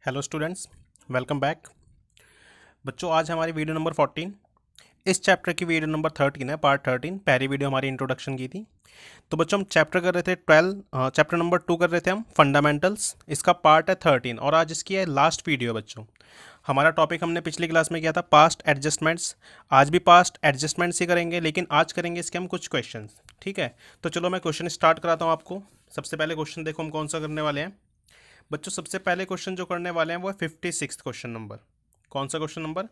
Hello students, welcome back. बच्चों, आज हमारी वीडियो नंबर 14 इस चैप्टर की वीडियो नंबर 13 है, पार्ट 13। पहली वीडियो हमारी इंट्रोडक्शन की थी। तो बच्चों हम चैप्टर कर रहे थे 12, चैप्टर नंबर 2 कर रहे थे हम, फंडामेंटल्स। इसका पार्ट है 13 और आज इसकी है लास्ट वीडियो। बच्चों, हमारा टॉपिक हमने पिछली क्लास में किया था पास्ट एडजस्टमेंट्स। आज भी पास्ट एडजस्टमेंट्स ही करेंगे, लेकिन आज करेंगे इसके हम कुछ क्वेश्चंस। ठीक है, तो चलो मैं क्वेश्चन स्टार्ट कराता हूँ आपको। सबसे पहले क्वेश्चन देखो हम कौन सा करने वाले हैं। बच्चों, सबसे पहले क्वेश्चन जो करने वाले हैं वो है 56 क्वेश्चन नंबर। कौन सा क्वेश्चन नंबर?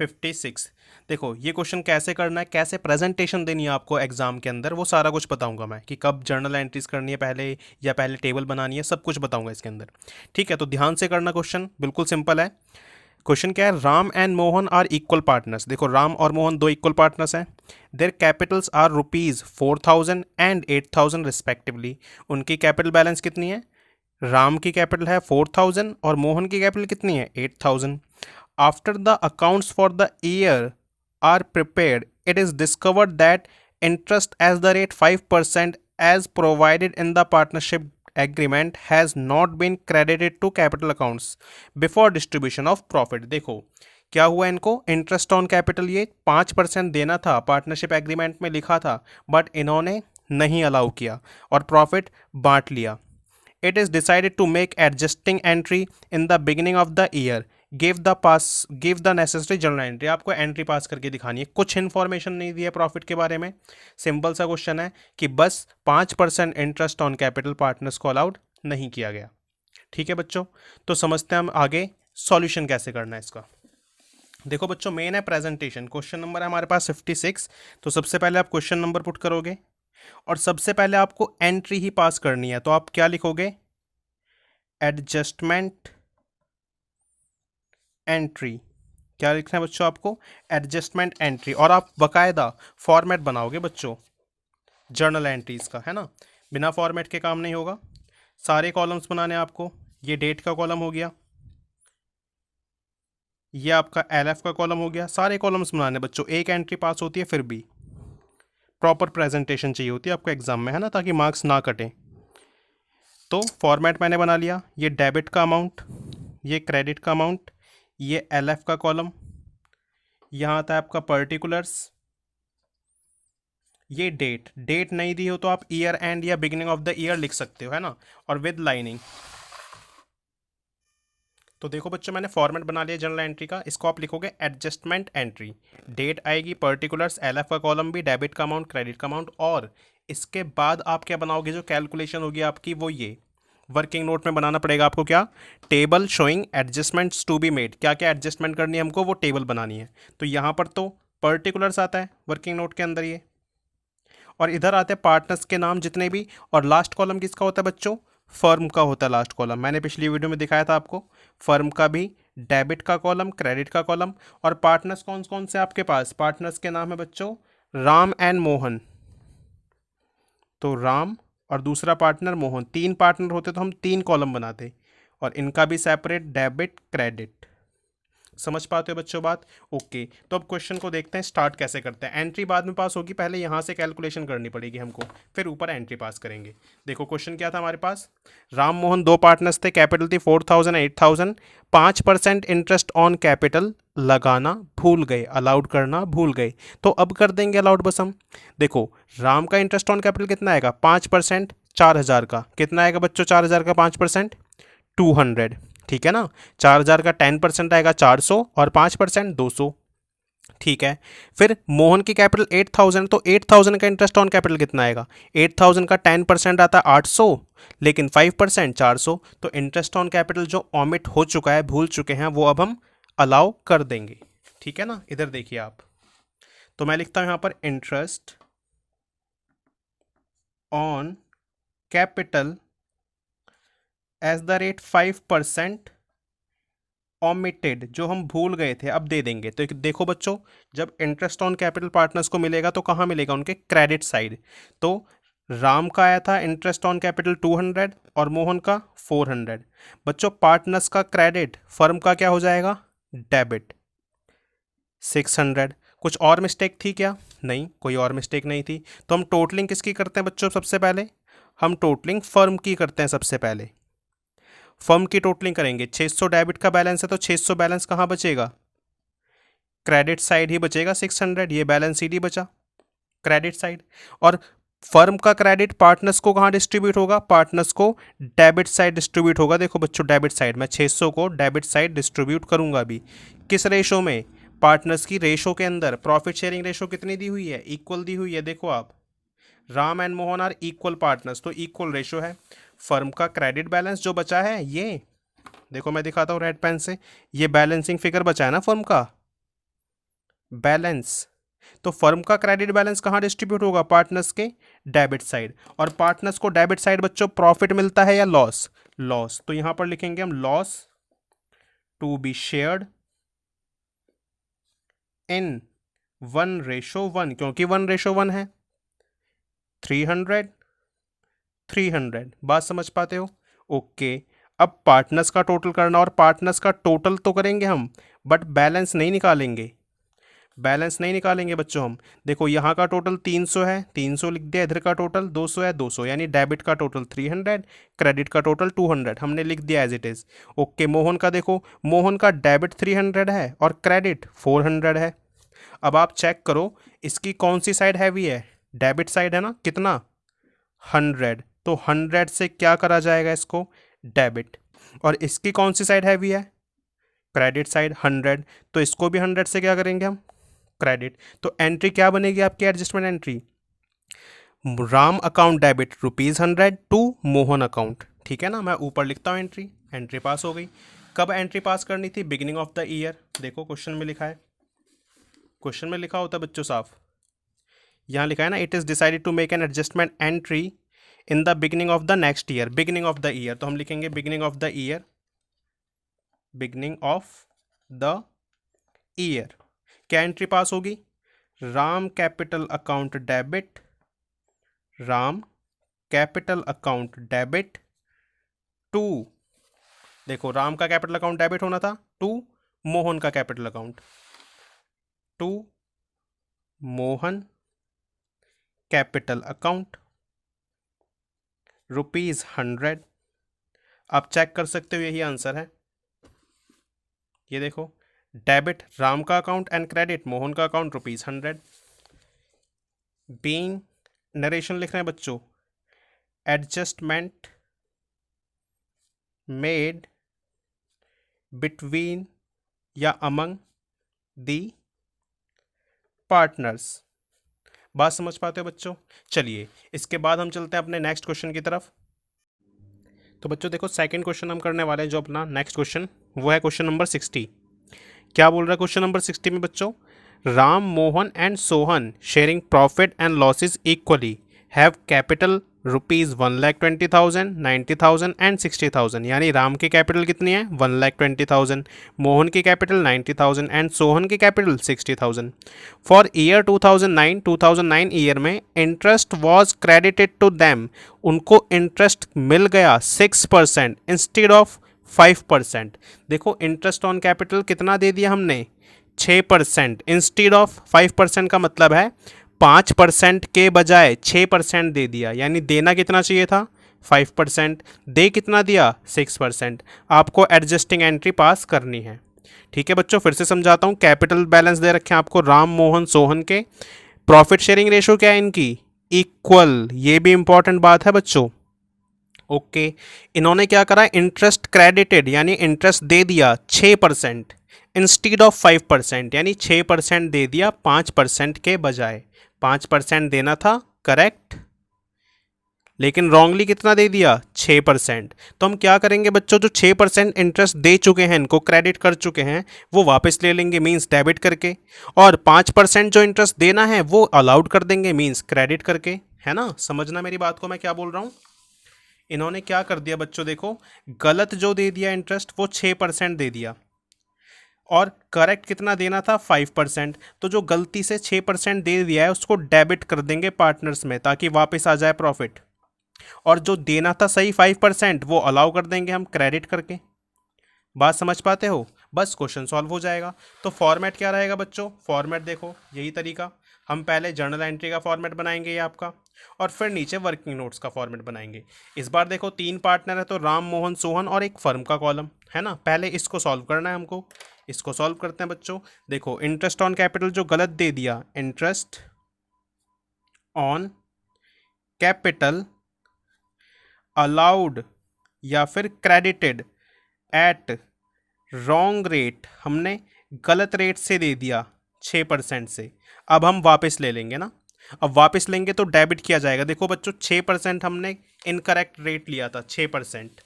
56। देखो ये क्वेश्चन कैसे करना है, कैसे प्रेजेंटेशन देनी है आपको एग्जाम के अंदर, वो सारा कुछ बताऊंगा मैं कि कब जर्नल एंट्रीज करनी है पहले या पहले टेबल बनानी है, सब कुछ बताऊंगा इसके अंदर। ठीक है, तो ध्यान से करना। क्वेश्चन बिल्कुल सिंपल है। क्वेश्चन क्या है? Ram and Mohan are equal partners. देखो राम और मोहन दो इक्वल पार्टनर्स हैं। Their capitals are ₹4000 and 8000 respectively. उनकी कैपिटल बैलेंस कितनी है? राम की कैपिटल है 4000 और मोहन की कैपिटल कितनी है? 8000। After the accounts for the year are prepared, it is discovered that interest as the rate 5% as provided in the partnership agreement has not been credited to capital accounts before distribution of profit. देखो क्या हुआ, इनको interest on capital ये 5% देना था, partnership agreement में लिखा था, बट इन्होंने नहीं अलाउ किया और प्रॉफिट बांट लिया। It is decided to make adjusting entry in the beginning of the year. Give the necessary journal entry. आपको एंट्री पास करके दिखानी है। कुछ इन्फॉर्मेशन नहीं दी है प्रॉफिट के बारे में। सिंपल सा क्वेश्चन है कि बस 5% इंटरेस्ट ऑन कैपिटल पार्टनर्स को अलाउड नहीं किया गया। ठीक है बच्चों, तो समझते हैं हम आगे सॉल्यूशन कैसे करना है इसका। देखो बच्चों, मेन है प्रेजेंटेशन। क्वेश्चन नंबर है हमारे पास 56। तो सबसे पहले आप क्वेश्चन नंबर पुट करोगे और सबसे पहले आपको एंट्री ही पास करनी है। तो आप क्या लिखोगे? Adjustment entry. क्या लिखना है बच्चों आपको? Adjustment entry. और आप बकायदा फॉर्मेट बनाओगे बच्चों जर्नल एंट्रीज का, है ना। बिना फॉर्मेट के काम नहीं होगा। सारे कॉलम्स बनाने आपको। ये डेट का कॉलम हो गया, ये आपका LF का कॉलम हो गया। सारे कॉलम्स बनाने बच्चों। एक एंट्री पास होती है फिर भी प्रॉपर प्रेजेंटेशन चाहिए होती है आपको एग्जाम में, है ना, ताकि मार्क्स ना कटें। तो फॉर्मेट मैंने बना लिया। ये डेबिट का अमाउंट, ये क्रेडिट का अमाउंट, ये LF का कॉलम, यहाँ आता है आपका पर्टिकुलर्स, ये डेट। डेट नहीं दी हो तो आप ईयर एंड या बिगिनिंग ऑफ द ईयर लिख सकते हो, है ना, और विद लाइनिंग। तो देखो बच्चों, मैंने फॉर्मेट बना लिया जर्नल एंट्री का। इसको आप लिखोगे एडजस्टमेंट एंट्री। डेट आएगी, पर्टिकुलर्स, LF का कॉलम भी, डेबिट का अमाउंट, क्रेडिट का अमाउंट, और इसके बाद आप क्या बनाओगे? जो कैलकुलेशन होगी आपकी वो ये वर्किंग नोट में बनाना पड़ेगा आपको। क्या? Table showing adjustments to be made. क्या क्या एडजस्टमेंट करनी है हमको, वो टेबल बनानी है। तो यहाँ पर तो पर्टिकुलर्स आता है वर्किंग नोट के अंदर ये, और इधर आते हैं पार्टनर्स के नाम जितने भी, और लास्ट कॉलम किसका होता है बच्चों? फर्म का होता है लास्ट कॉलम। मैंने पिछली वीडियो में दिखाया था आपको। फर्म का भी डेबिट का कॉलम, क्रेडिट का कॉलम। और पार्टनर्स कौन कौन से आपके पास? पार्टनर्स के नाम है बच्चों राम एंड मोहन। तो राम और दूसरा पार्टनर मोहन, 3 पार्टनर होते तो हम 3 कॉलम बनाते, और इनका भी सेपरेट डेबिट क्रेडिट। समझ पाते हो बच्चों बात? ओके, तो अब क्वेश्चन को देखते हैं स्टार्ट कैसे करते हैं। एंट्री बाद में पास होगी, पहले यहाँ से कैलकुलेशन करनी पड़ेगी हमको, फिर ऊपर एंट्री पास करेंगे। देखो क्वेश्चन क्या था हमारे पास। राम मोहन 2 पार्टनर्स थे, कैपिटल थी 4000 8000। 5% इंटरेस्ट ऑन कैपिटल लगाना भूल गए, अलाउड करना भूल गए। तो अब कर देंगे अलाउड बस हम। देखो राम का इंटरेस्ट ऑन कैपिटल कितना आएगा? 5% 4000 का। कितना आएगा बच्चों 4000 का 5%? 200। ठीक है ना। 4000 का 10% आएगा 400, और 5% 200। ठीक है। फिर मोहन की कैपिटल 8000, तो 8000 का इंटरेस्ट ऑन कैपिटल कितना आएगा? 8000 का 10% आता है 800, लेकिन 5% 400। तो इंटरेस्ट ऑन कैपिटल जो ऑमिट हो चुका है, भूल चुके हैं, वो अब हम अलाउ कर देंगे। ठीक है ना। इधर देखिए आप, तो मैं लिखता हूं यहां पर interest on capital as the rate 5% omitted, जो हम भूल गए थे अब दे देंगे। तो देखो बच्चों, जब इंटरेस्ट ऑन कैपिटल पार्टनर्स को मिलेगा तो कहाँ मिलेगा? उनके क्रेडिट साइड। तो राम का आया था इंटरेस्ट ऑन कैपिटल 200 और मोहन का 400। बच्चों पार्टनर्स का क्रेडिट, फर्म का क्या हो जाएगा? डेबिट 600। कुछ और मिस्टेक थी क्या? नहीं, कोई और मिस्टेक नहीं थी। तो हम टोटलिंग किसकी करते हैं बच्चों? सबसे पहले हम टोटलिंग फर्म की करते हैं सबसे पहले। फर्म की टोटलिंग करेंगे, 600 डेबिट का बैलेंस है तो 600 बैलेंस कहाँ बचेगा, क्रेडिट साइड ही बचेगा, 600 ये बैलेंस शीट ही बचा क्रेडिट साइड। और फर्म का क्रेडिट पार्टनर्स को कहाँ डिस्ट्रीब्यूट होगा, पार्टनर्स को डेबिट साइड डिस्ट्रीब्यूट होगा। देखो बच्चों डेबिट साइड, मैं 600 को डेबिट साइड डिस्ट्रीब्यूट करूंगा अभी, किस रेशो में, पार्टनर्स की रेशो के अंदर। प्रॉफिट शेयरिंग रेशो कितनी दी हुई है, इक्वल दी हुई है। देखो आप, Ram and Mohan are equal partners, तो इक्वल रेशो है। फर्म का क्रेडिट बैलेंस जो बचा है ये देखो, मैं दिखाता हूँ रेड पेन से, ये बैलेंसिंग फिगर बचा है ना फर्म का बैलेंस, तो फर्म का क्रेडिट बैलेंस कहाँ डिस्ट्रीब्यूट होगा, पार्टनर्स के डेबिट साइड। और पार्टनर्स को डेबिट साइड बच्चों प्रॉफिट मिलता है या लॉस, लॉस, तो यहां पर लिखेंगे हम loss to be shared in 1:1, क्योंकि 1:1 है। 300 300, बात समझ पाते हो, ओके। अब पार्टनर्स का टोटल करना, और पार्टनर्स का टोटल तो करेंगे हम, बट बैलेंस नहीं निकालेंगे, बैलेंस नहीं निकालेंगे बच्चों हम। देखो यहाँ का टोटल 300 है, 300 लिख दिया, इधर का टोटल 200 है, 200, यानी डेबिट का टोटल 300, क्रेडिट का टोटल 200 हमने लिख दिया as it is, okay. Mohan का देखो, मोहन का डेबिट 300 है और क्रेडिट 400 है। अब आप चेक करो इसकी कौन सी साइड हैवी है, डेबिट साइड है ना, कितना 100, तो 100 से क्या करा जाएगा इसको, डेबिट। और इसकी कौन सी साइड हैवी है, क्रेडिट साइड 100, तो इसको भी 100 से क्या करेंगे हम, क्रेडिट। तो एंट्री क्या बनेगी आपकी, adjustment entry, Ram account debit ₹100 to Mohan account, ठीक है ना। मैं ऊपर लिखता हूँ एंट्री, एंट्री पास हो गई। कब एंट्री पास करनी थी, बिगिनिंग ऑफ द ईयर। देखो क्वेश्चन में लिखा है, क्वेश्चन में लिखा होता है बच्चों साफ, यहाँ लिखा है ना, it is decided to make an adjustment entry in the beginning of the next year, beginning of the year, तो हम लिखेंगे beginning of the year, beginning of the year. क्या एंट्री पास होगी, Ram capital account debit, Ram capital account debit to, देखो राम का capital account debit होना था to Mohan का capital account, to Mohan capital account ₹100। आप चेक कर सकते हो यही आंसर है, ये देखो डेबिट राम का अकाउंट एंड क्रेडिट मोहन का अकाउंट ₹100। बीइंग नरेशन लिख रहे हैं बच्चों, एडजस्टमेंट मेड बिटवीन या अमंग दी पार्टनर्स। बात समझ पाते हो बच्चों। चलिए इसके बाद हम चलते हैं अपने नेक्स्ट क्वेश्चन की तरफ। तो बच्चों देखो सेकंड क्वेश्चन हम करने वाले हैं, जो अपना नेक्स्ट क्वेश्चन वो है क्वेश्चन नंबर 60। क्या बोल रहा है क्वेश्चन नंबर 60 में बच्चों, Ram Mohan and Sohan sharing profit and losses equally have capital ₹1,20,000, 90,000 and 60,000, यानी राम की कैपिटल कितनी है 1,20,000, मोहन की कैपिटल 90,000 एंड सोहन की कैपिटल 60,000। फॉर ईयर 2009 ईयर में interest was credited to them, उनको इंटरेस्ट मिल गया 6% इंस्टेड ऑफ 5%। देखो इंटरेस्ट ऑन कैपिटल कितना दे दिया हमने 6% इंस्टेड ऑफ 5%, का मतलब है 5% के बजाय 6% दे दिया, यानी देना कितना चाहिए था 5%, दे कितना दिया 6%। आपको एडजस्टिंग एंट्री पास करनी है, ठीक है बच्चों। फिर से समझाता हूँ, कैपिटल बैलेंस दे रखे हैं आपको राम मोहन सोहन के, प्रॉफिट शेयरिंग रेशो क्या है इनकी इक्वल, ये भी इंपॉर्टेंट बात है बच्चों, ओके। इन्होंने क्या करा, इंटरेस्ट क्रेडिटेड यानी इंटरेस्ट दे दिया 6% इंस्टीड ऑफ 5%, यानी 6% दे दिया 5% के बजाय, 5% देना था करेक्ट, लेकिन रॉन्गली कितना दे दिया 6%। तो हम क्या करेंगे बच्चों, जो 6% इंटरेस्ट दे चुके हैं, इनको क्रेडिट कर चुके हैं, वो वापस ले लेंगे मींस डेबिट करके, और 5% जो इंटरेस्ट देना है वो अलाउड कर देंगे मींस क्रेडिट करके, है ना। समझना मेरी बात को मैं क्या बोल रहा हूँ। इन्होंने क्या कर दिया बच्चों, देखो गलत जो दे दिया इंटरेस्ट वो 6% दे दिया, और करेक्ट कितना देना था 5%, तो जो गलती से 6% दे दिया है उसको डेबिट कर देंगे पार्टनर्स में ताकि वापस आ जाए प्रॉफिट, और जो देना था सही 5% वो अलाउ कर देंगे हम क्रेडिट करके। बात समझ पाते हो, बस क्वेश्चन सॉल्व हो जाएगा। तो फॉर्मेट क्या रहेगा बच्चों, फॉर्मेट देखो यही तरीका, हम पहले जर्नल एंट्री का फॉर्मेट बनाएंगे ये आपका, और फिर नीचे वर्किंग नोट्स का फॉर्मेट बनाएंगे। इस बार देखो 3 पार्टनर है, तो राम, मोहन, सोहन और एक फर्म का कॉलम है ना। पहले इसको सॉल्व करना है हमको, इसको सॉल्व करते हैं बच्चों। देखो इंटरेस्ट ऑन कैपिटल जो गलत दे दिया, इंटरेस्ट ऑन कैपिटल अलाउड या फिर क्रेडिटेड एट रॉन्ग रेट, हमने गलत रेट से दे दिया 6% से। अब हम वापस ले लेंगे ना, अब वापस लेंगे तो डेबिट किया जाएगा। देखो बच्चों 6% हमने इनकरेक्ट रेट लिया था, 6%,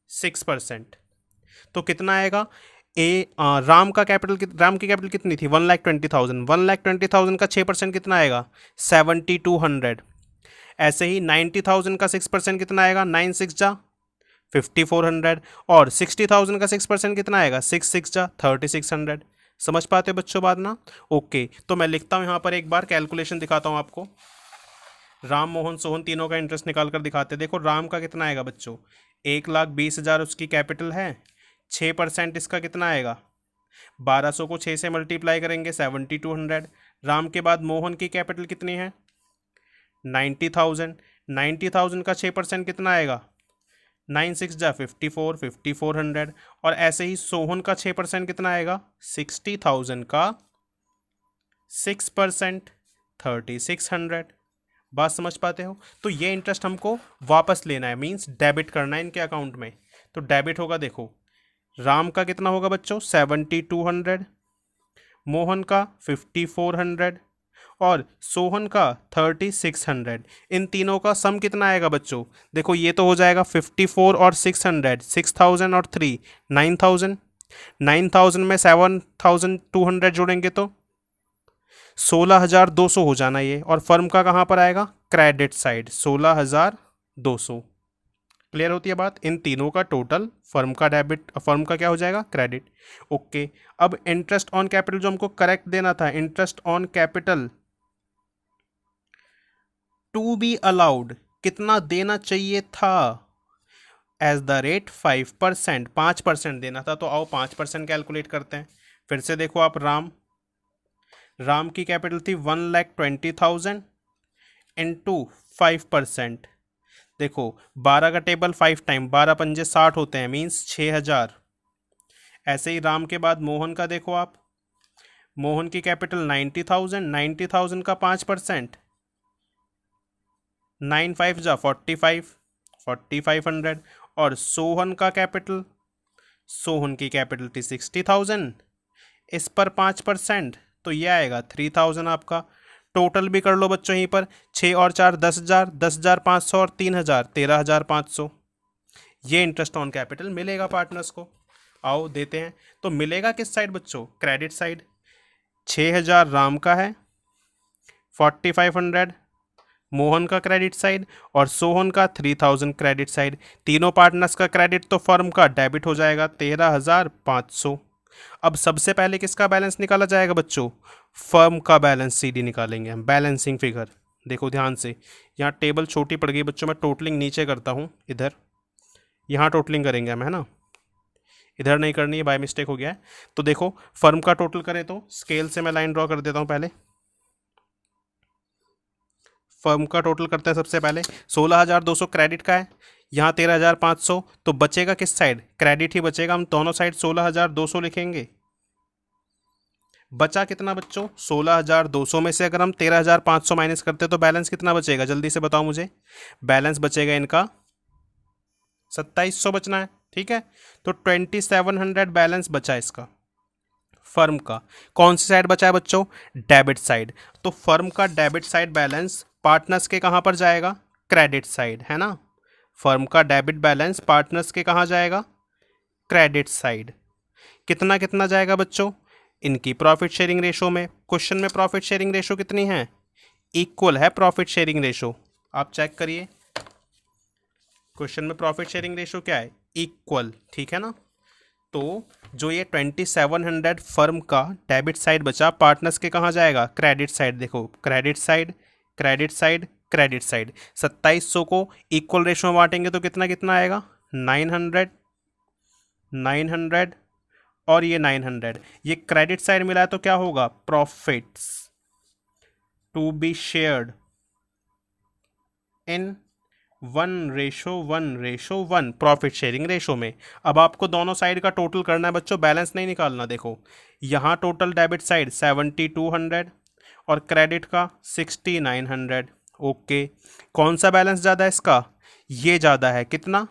6%, तो कितना आएगा। राम की कैपिटल कितनी थी, 1,20,000, 1,20,000 का 6% कितना आएगा, 7,200। ऐसे ही 90,000 का 6% कितना आएगा, 9 6 जा 5,400, और 60,000 का 6% कितना आएगा, 6 6 जा 3,600। समझ पाते हो बच्चों बात ना। ओके, तो मैं लिखता हूँ यहाँ पर, एक बार कैलकुलेशन दिखाता हूँ आपको। राम, मोहन, सोहन तीनों का इंटरेस्ट निकाल कर दिखाते हैं। देखो राम का कितना आएगा बच्चों, 1,20,000 उसकी कैपिटल है, 6% इसका कितना आएगा, 1,200 को 6 से मल्टीप्लाई करेंगे 7,200। राम के बाद मोहन की कैपिटल कितनी है, 90,000, 90,000 का 6% कितना आएगा, 9 6 जा 54, 5,400, और ऐसे ही सोहन का 6% कितना आएगा, 60,000 का 6% 3,600। बात समझ पाते हो। तो ये इंटरेस्ट हमको वापस लेना है, मींस डेबिट करना है इनके अकाउंट में। तो डेबिट होगा, देखो राम का कितना होगा बच्चों, 7,200, मोहन का 5,400 और सोहन का 3,600। इन तीनों का सम कितना आएगा बच्चों, देखो ये तो हो जाएगा 54 और 600, 6,000 और 3 9,000, 9,000 में 7,200 जोड़ेंगे तो 16,200 हो जाना ये। और फर्म का कहाँ पर आएगा, क्रेडिट साइड, 16,200। क्लियर होती है बात। इन तीनों का टोटल, फर्म का डेबिट, फर्म का क्या हो जाएगा, क्रेडिट। ओके, अब इंटरेस्ट ऑन कैपिटल जो हमको करेक्ट देना था, interest on capital to be allowed कितना देना चाहिए था, एज द रेट 5%, 5% देना था। तो आओ 5% कैलकुलेट करते हैं। फिर से देखो आप, राम की कैपिटल थी 1,20,000 इंटू 5%। देखो 12 का टेबल 5 टाइम, 12 पंजे 60 होते हैं, मीन्स 6,000। ऐसे ही राम के बाद मोहन का देखो आप, मोहन की कैपिटल 90,000, 90,000 का 5%, 9 5 जा 45, 4,500। और सोहन का कैपिटल, सोहन की कैपिटल थी 60,000, इस पर 5%, तो ये आएगा 3,000 आपका। टोटल भी कर लो बच्चों यहीं पर, 6 और 4 10,000, 10,500 और 3,000 13,500। ये इंटरेस्ट ऑन कैपिटल मिलेगा पार्टनर्स को। आओ देते हैं। तो मिलेगा किस साइड बच्चों, क्रेडिट साइड। 6,000 राम का है, 4,500 मोहन का क्रेडिट साइड, और सोहन का 3,000 क्रेडिट साइड। तीनों पार्टनर्स का क्रेडिट, तो फर्म का डेबिट हो जाएगा 13,500। अब सबसे पहले किसका बैलेंस निकाला जाएगा बच्चों, फर्म का बैलेंस सीडी निकालेंगे हम, बैलेंसिंग फिगर। देखो ध्यान से, यहाँ टेबल छोटी पड़ गई बच्चों, मैं टोटलिंग नीचे करता हूँ इधर, यहाँ टोटलिंग करेंगे हम, है ना, इधर नहीं करनी है, बाय मिस्टेक हो गया है। तो देखो फर्म का टोटल करें तो स्केल से मैं लाइन ड्रॉ कर देता हूँ पहले। फर्म का टोटल करते हैं सबसे पहले, 16,200 क्रेडिट का है, यहाँ 13,500, तो बचेगा किस साइड, क्रेडिट ही बचेगा। हम दोनों साइड 16,200 लिखेंगे। बचा कितना बच्चों, 16,200 में से अगर हम 13,500 माइनस करते तो बैलेंस कितना बचेगा, जल्दी से बताओ मुझे। बैलेंस बचेगा इनका 2,700 बचना है, ठीक है। तो 2,700 बैलेंस बचा इसका, फर्म का। कौन सी साइड बचा है बच्चों, डेबिट साइड। तो फर्म का डेबिट साइड बैलेंस पार्टनर्स के कहाँ पर जाएगा, क्रेडिट साइड, है ना। फर्म का डेबिट बैलेंस पार्टनर्स के कहाँ जाएगा, क्रेडिट साइड। कितना कितना जाएगा बच्चों, इनकी प्रॉफिट शेयरिंग रेशो में। क्वेश्चन में प्रॉफिट शेयरिंग रेशो कितनी है, इक्वल है प्रॉफिट शेयरिंग रेशो। आप चेक करिए, क्वेश्चन में प्रॉफिट शेयरिंग रेशो क्या है, इक्वल, ठीक है ना। तो जो ये 2,700 फर्म का डेबिट साइड बचा, पार्टनर्स के कहाँ जाएगा, क्रेडिट साइड। देखो credit side, credit side, credit side. 2,700 को इक्वल रेशो में बांटेंगे तो कितना कितना आएगा, 900, 900 और ये 900। ये क्रेडिट साइड मिला है तो क्या होगा, profits. To be shared in 1:1:1 profit sharing ratio में। अब आपको दोनों साइड का टोटल करना है बच्चों, बैलेंस नहीं निकालना। देखो यहाँ टोटल डेबिट साइड 7200 और क्रेडिट का 6900। ओके, कौन सा बैलेंस ज़्यादा है इसका? ये ज़्यादा है, कितना?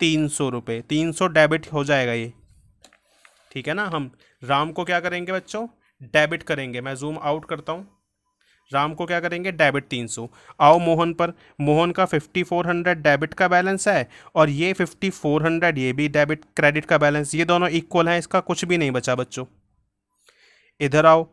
300 रुपये। 300 डेबिट हो जाएगा ये, ठीक है ना। हम राम को क्या करेंगे बच्चों? डेबिट करेंगे। मैं जूम आउट करता हूँ। राम को क्या करेंगे? डेबिट 300। आओ मोहन पर, मोहन का 5400 डेबिट का बैलेंस है और ये 5400 ये भी डेबिट क्रेडिट का बैलेंस, ये दोनों इक्वल हैं, इसका कुछ भी नहीं बचा बच्चों। इधर आओ,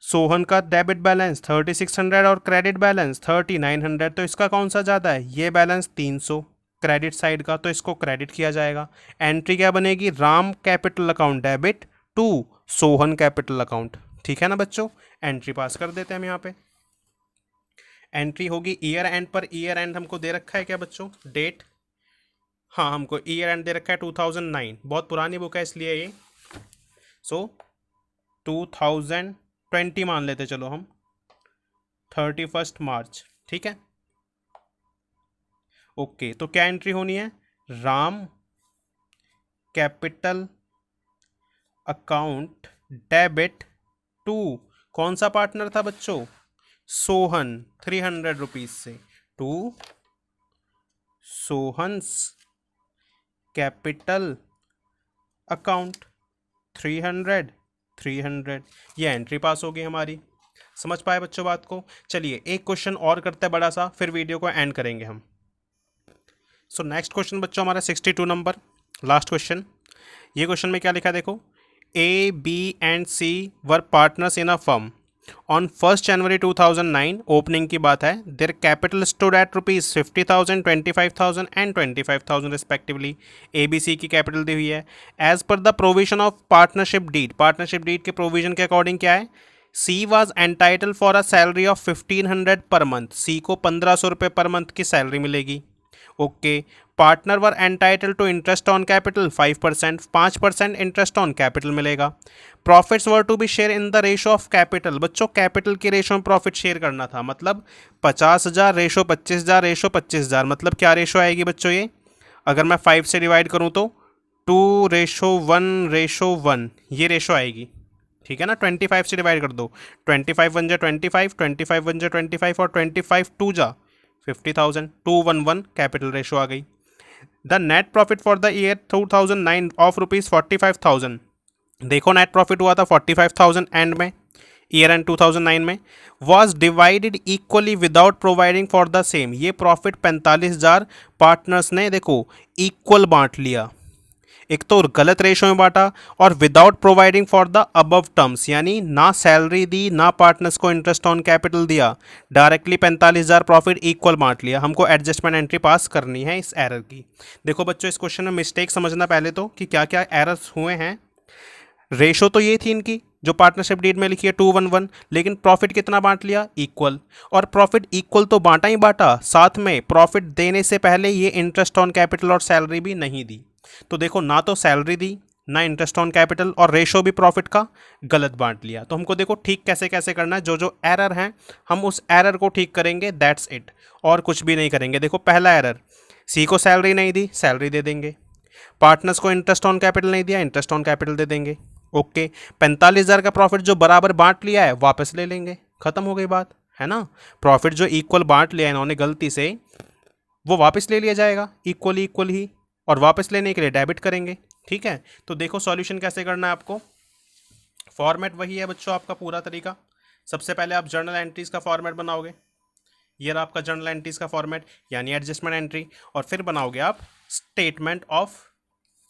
सोहन का डेबिट बैलेंस 3600 और क्रेडिट बैलेंस 3900, तो इसका कौन सा ज़्यादा है? ये बैलेंस 300 क्रेडिट साइड का, तो इसको क्रेडिट किया जाएगा। एंट्री क्या बनेगी? Ram capital account debit to Sohan capital account, ठीक है ना बच्चों। एंट्री पास कर देते हैं हम यहाँ पे। एंट्री होगी ईयर एंड पर। ईयर एंड हमको दे रखा है क्या बच्चों? डेट, हाँ हमको ईयर एंड दे रखा है 2009, बहुत पुरानी बुक है इसलिए ये। सो 2020 मान लेते चलो हम, 31 मार्च, ठीक है। ओके, तो क्या एंट्री होनी है? Ram capital account debit to, कौन सा पार्टनर था बच्चों? सोहन, 300 रुपीज से, टू सोहन्स कैपिटल अकाउंट 300। ये एंट्री पास होगी हमारी। समझ पाए बच्चों बात को? चलिए एक क्वेश्चन और करते हैं बड़ा सा, फिर वीडियो को एंड करेंगे हम। सो नेक्स्ट क्वेश्चन बच्चों हमारा 62 नंबर, लास्ट क्वेश्चन। ये क्वेश्चन में क्या लिखा है देखो, A B and C were partners in a firm on 1 January 2009, opening की बात है। Their capital stood at ₹50,000, 25,000 and 25,000 respectively. A B C की कैपिटल दी हुई है। As per the provision of partnership deed, partnership deed के provision के according क्या है? C was entitle for a salary of 1500 per month, सी को 1500 रुपये पर मंथ की सैलरी मिलेगी। Okay, partner were entitle to interest on capital 5%, 5% interest on capital मिलेगा। Profits were to be share in the ratio of capital, बच्चों capital के ratio में profit share करना था, मतलब 50,000 रेशो 25,000 रेशो 25,000, मतलब क्या रेशो आएगी बच्चों ये? अगर मैं 5 से डिवाइड करूँ तो 2:1:1 ये रेशो आएगी, ठीक है ना। 25 से डिवाइड कर दो, 25 1 जा 25, 25 1 जा 25 और 25 2 जा 50,000, 2:1:1 कैपिटल रेशो आ गई। The net profit for the year 2009 of ₹45,000, देखो नेट प्रॉफिट हुआ था 45,000 एंड में, ईयर एंड 2009 में, was divided equally without providing for the same. ये प्रॉफिट 45,000 पार्टनर्स ने देखो इक्वल बांट लिया। एक तो गलत रेशो में बांटा और without providing for the above terms, यानी ना सैलरी दी ना पार्टनर्स को इंटरेस्ट ऑन कैपिटल दिया, डायरेक्टली 45,000 प्रॉफिट इक्वल बांट लिया। हमको एडजस्टमेंट एंट्री पास करनी है इस एरर की। देखो बच्चों इस क्वेश्चन में मिस्टेक समझना पहले तो कि क्या क्या एरर्स हुए हैं। रेशो तो ये थी इनकी जो पार्टनरशिप डीड में लिखी है 2:1:1, लेकिन प्रॉफिट कितना बांट लिया? इक्वल। और प्रॉफिट इक्वल तो बांटा ही बांटा, साथ में प्रॉफिट देने से पहले ये इंटरेस्ट ऑन कैपिटल और सैलरी भी नहीं दी। तो देखो ना तो सैलरी दी ना इंटरेस्ट ऑन कैपिटल, और रेशो भी प्रॉफिट का गलत बांट लिया। तो हमको देखो ठीक कैसे कैसे करना है, जो जो एरर हैं हम उस एरर को ठीक करेंगे, दैट्स इट, और कुछ भी नहीं करेंगे। देखो पहला एरर, सी को सैलरी नहीं दी, सैलरी दे देंगे। पार्टनर्स को इंटरेस्ट ऑन कैपिटल नहीं दिया, इंटरेस्ट ऑन कैपिटल दे देंगे। ओके, 45,000 का प्रॉफिट जो बराबर बांट लिया है वापस ले लेंगे, खत्म हो गई बात, है ना। प्रॉफिट जो इक्वल बांट लिया है इन्होंने गलती से, वो वापस ले लिया जाएगा इक्वल ही, और वापस लेने के लिए डेबिट करेंगे, ठीक है। तो देखो सॉल्यूशन कैसे करना है आपको। फॉर्मेट वही है बच्चों आपका पूरा तरीका। सबसे पहले आप जर्नल एंट्रीज का फॉर्मेट बनाओगे, ये रहा आपका जर्नल एंट्रीज का फॉर्मेट यानी एडजस्टमेंट एंट्री, और फिर बनाओगे आप स्टेटमेंट ऑफ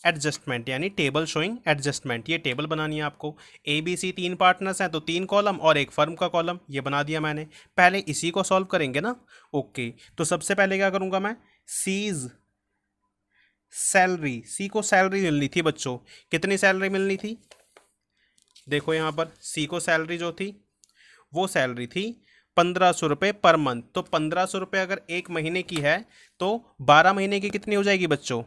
एडजस्टमेंट यानी टेबल शोइंग एडजस्टमेंट। ये टेबल बनानी है आपको। ए बी सी 3 पार्टनर्स हैं तो 3 कॉलम और एक फर्म का कॉलम, ये बना दिया मैंने। पहले इसी को सॉल्व करेंगे ना। ओके, तो सबसे पहले क्या करूंगा मैं, सीज सैलरी, सी को सैलरी मिलनी थी बच्चों, कितनी सैलरी मिलनी थी? देखो यहाँ पर सी को सैलरी जो थी वो सैलरी थी 1,500 रुपये पर मंथ। तो 1,500 रुपये अगर एक महीने की है तो 12 महीने की कितनी हो जाएगी बच्चों?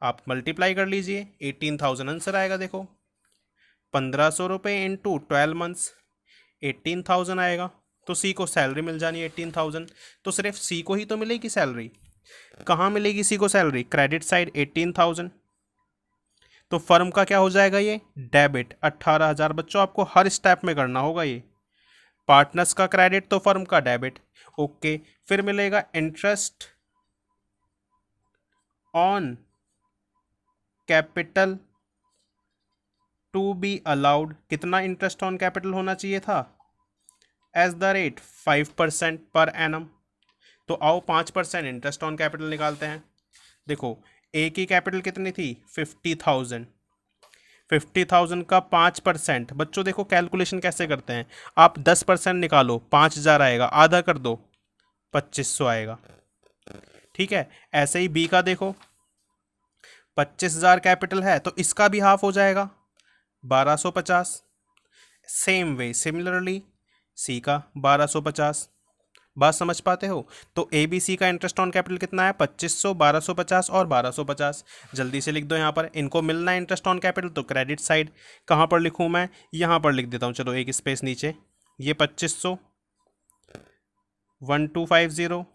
आप मल्टीप्लाई कर लीजिए, 18,000 आंसर आएगा। देखो 1,500 रुपये इंटू 12 मंथ्स, 18,000 आएगा, तो सी को सैलरी मिल जानी 18,000। तो सिर्फ सी को ही तो मिलेगी सैलरी। कहाँ मिलेगी सी को सैलरी? Credit side 18,000। तो फर्म का क्या हो जाएगा? ये डेबिट 18,000। बच्चों आपको हर स्टेप में करना होगा ये। पार्टनर्स का क्रेडिट तो फर्म का डेबिट। ओके, फिर मिलेगा interest on capital to be allowed. कितना इंटरेस्ट ऑन कैपिटल होना चाहिए था? As the rate 5% per annum. तो आओ 5% इंटरेस्ट ऑन कैपिटल निकालते हैं। देखो ए की कैपिटल कितनी थी? 50,000। 50,000 का 5%। बच्चों देखो कैलकुलेशन कैसे करते हैं, आप 10% निकालो, 5,000 आएगा, आधा कर दो 2,500 आएगा। ठीक है, ऐसे ही बी का देखो 25,000 कैपिटल है, तो इसका भी हाफ हो जाएगा 1,250। सेम वे सिमिलरली सी का 1,250। बात समझ पाते हो? तो ए बी सी का इंटरेस्ट ऑन कैपिटल कितना है? 2,500, 1,250 और 1,250। जल्दी से लिख दो यहाँ पर, इनको मिलना है इंटरेस्ट ऑन कैपिटल, तो क्रेडिट साइड कहाँ पर लिखूँ मैं? यहाँ पर लिख देता हूँ, चलो एक स्पेस नीचे। ये 2,500, 1,250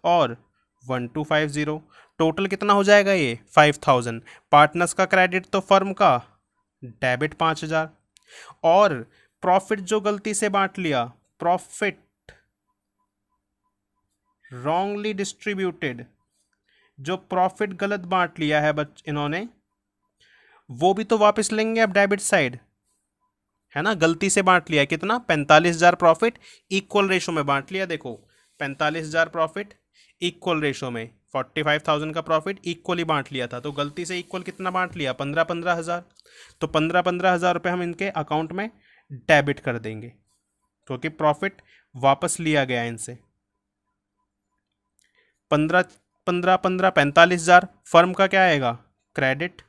और 1,250, टोटल कितना हो जाएगा? ये 5,000। पार्टनर्स का क्रेडिट तो फर्म का डेबिट 5,000। और प्रॉफिट जो गलती से बांट लिया, प्रॉफिट रॉन्गली डिस्ट्रीब्यूटेड, जो प्रॉफिट गलत बांट लिया है इन्होंने, वो भी तो वापस लेंगे अब डेबिट साइड, है ना। गलती से बांट लिया कितना? 45,000 प्रॉफिट, इक्वल रेशो में बांट लिया। देखो 45,000 प्रॉफिट इक्वल रेशो में, 45,000 का प्रॉफिट इक्वली बांट लिया था, तो गलती से इक्वल कितना बांट लिया? 15,000। तो 15,000 रुपये हम इनके अकाउंट में डेबिट कर देंगे, क्योंकि प्रॉफिट वापस लिया गया इनसे। 45,000 फर्म का क्या आएगा? क्रेडिट।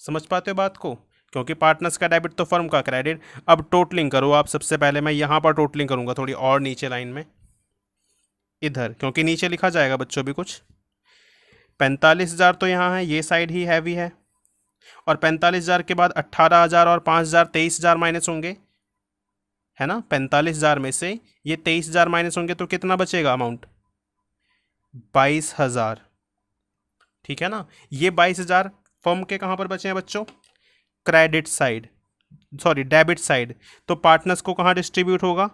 समझ पाते हो बात को? क्योंकि पार्टनर्स का डेबिट तो फर्म का क्रेडिट। अब टोटलिंग करो आप। सबसे पहले मैं यहाँ पर टोटलिंग करूँगा, थोड़ी और नीचे लाइन में इधर, क्योंकि नीचे लिखा जाएगा बच्चों भी कुछ। 45,000 तो यहाँ है, ये साइड ही हैवी है, और 45,000 के बाद 18,000 और 5,000, 23,000 माइनस होंगे, है ना। 45,000 में से ये 23,000 माइनस होंगे, तो कितना बचेगा अमाउंट? 22,000। ठीक है ना। ये 22,000 फर्म के कहाँ पर बचे हैं बच्चों? Credit side, sorry debit side. तो पार्टनर्स को कहाँ डिस्ट्रीब्यूट होगा?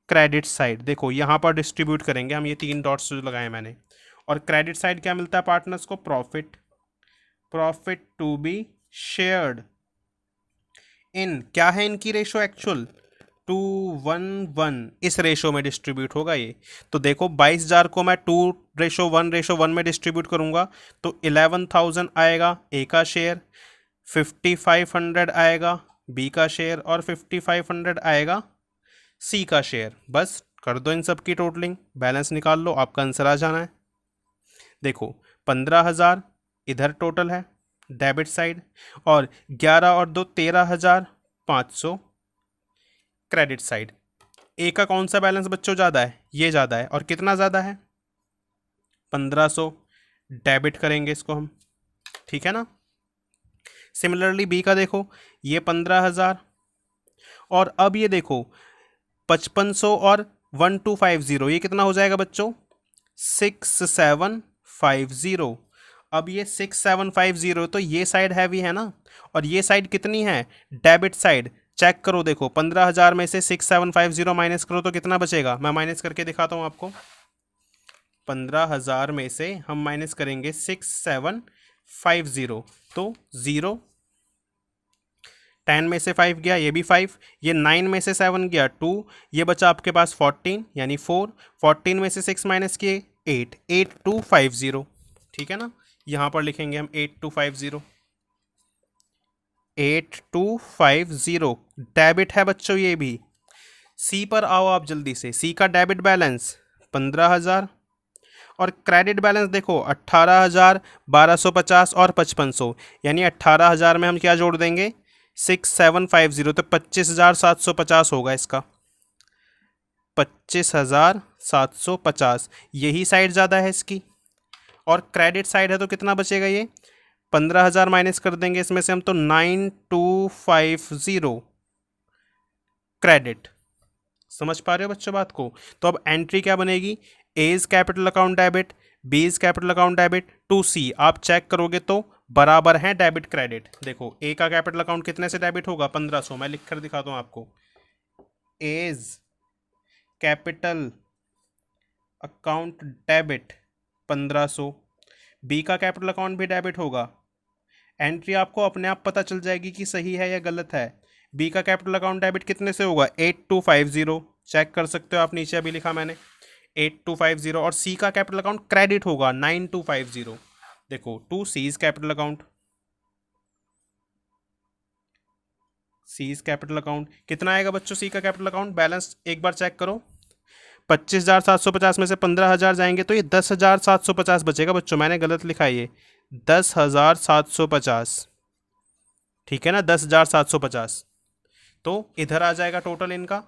Credit side. देखो यहाँ पर डिस्ट्रीब्यूट करेंगे हम, ये 3 डॉट्स जो लगाए मैंने। और क्रेडिट साइड क्या मिलता है पार्टनर्स को? Profit. Profit to be shared in, क्या है इनकी रेशो एक्चुअल? 2:1:1, इस रेशो में डिस्ट्रीब्यूट होगा ये। तो देखो 22,000 को मैं 2:1:1 में डिस्ट्रीब्यूट करूंगा, तो 11,000 आएगा ए का शेयर, 5,500 आएगा बी का शेयर, और 5,500 आएगा सी का शेयर। बस कर दो इन सब की टोटलिंग, बैलेंस निकाल लो, आपका आंसर आ जाना है। देखो 15,000 इधर टोटल है डेबिट साइड, और 11 और 2 13,500 क्रेडिट साइड। ए का कौन सा बैलेंस बच्चों ज़्यादा है? ये ज़्यादा है। और कितना ज़्यादा है? 1,500। डेबिट करेंगे इसको हम, ठीक है ना। सिमिलरली बी का देखो, ये 15,000, और अब ये देखो 5,500 और 1,250, ये कितना हो जाएगा बच्चों? 6,750। अब ये 6,750, तो ये साइड हैवी है ना, और ये साइड कितनी है? Debit side. चेक करो, देखो 15,000 में से 6,750 माइनस करो तो कितना बचेगा? मैं माइनस करके दिखाता हूँ आपको। 15,000 में से हम माइनस करेंगे 6,750, तो 0, 10 में से 5 गया, ये भी 5, ये 9 में से 7 गया 2, ये बचा आपके पास 14 यानी 4, 14 में से 6 माइनस किए 8, 8,250। ठीक है ना। यहाँ पर लिखेंगे हम 8,250, 8,250 डेबिट है बच्चों ये भी। सी पर आओ आप जल्दी से। सी का डेबिट बैलेंस 15,000, और क्रेडिट बैलेंस देखो 18,000, 1,250 और 5,500, यानी 18,000 में हम क्या जोड़ देंगे? 6,750, तो 25,750 होगा इसका। 25,750, यही साइड ज़्यादा है इसकी, और क्रेडिट साइड है, तो कितना बचेगा? ये 15,000 माइनस कर देंगे इसमें से हम, तो 9,250 क्रेडिट। समझ पा रहे हो बच्चों बात को? तो अब एंट्री क्या बनेगी? A is capital account debit, B is capital account debit, to C आप चेक करोगे तो बराबर है डेबिट क्रेडिट। देखो ए का कैपिटल अकाउंट कितने से डेबिट होगा? 1500। मैं लिख कर दिखाता हूं आपको। A is capital account debit 1500, B का कैपिटल अकाउंट भी डेबिट होगा। एंट्री आपको अपने आप पता चल जाएगी कि सही है या गलत है। बी का कैपिटल अकाउंट डेबिट कितने से होगा? 8250, चेक कर सकते हो आप, नीचे अभी लिखा मैंने 8250। और सी का कैपिटल अकाउंट क्रेडिट होगा 9250। देखो to C's capital account, C's capital account कितना आएगा बच्चों? सी का कैपिटल अकाउंट बैलेंस एक बार चेक करो। 25,750 में से 15,000 जाएंगे तो ये 10,750 बचेगा बच्चों। मैंने गलत लिखा है, ये 10,750, ठीक है ना, 10,750। तो इधर आ जाएगा टोटल इनका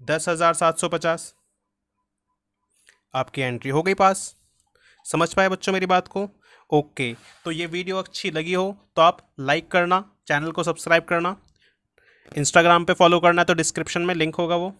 10,750। आपकी एंट्री हो गई पास। समझ पाए बच्चों मेरी बात को? ओके। तो ये वीडियो अच्छी लगी हो तो आप लाइक करना, चैनल को सब्सक्राइब करना, इंस्टाग्राम पे फॉलो करना है तो डिस्क्रिप्शन में लिंक होगा वो।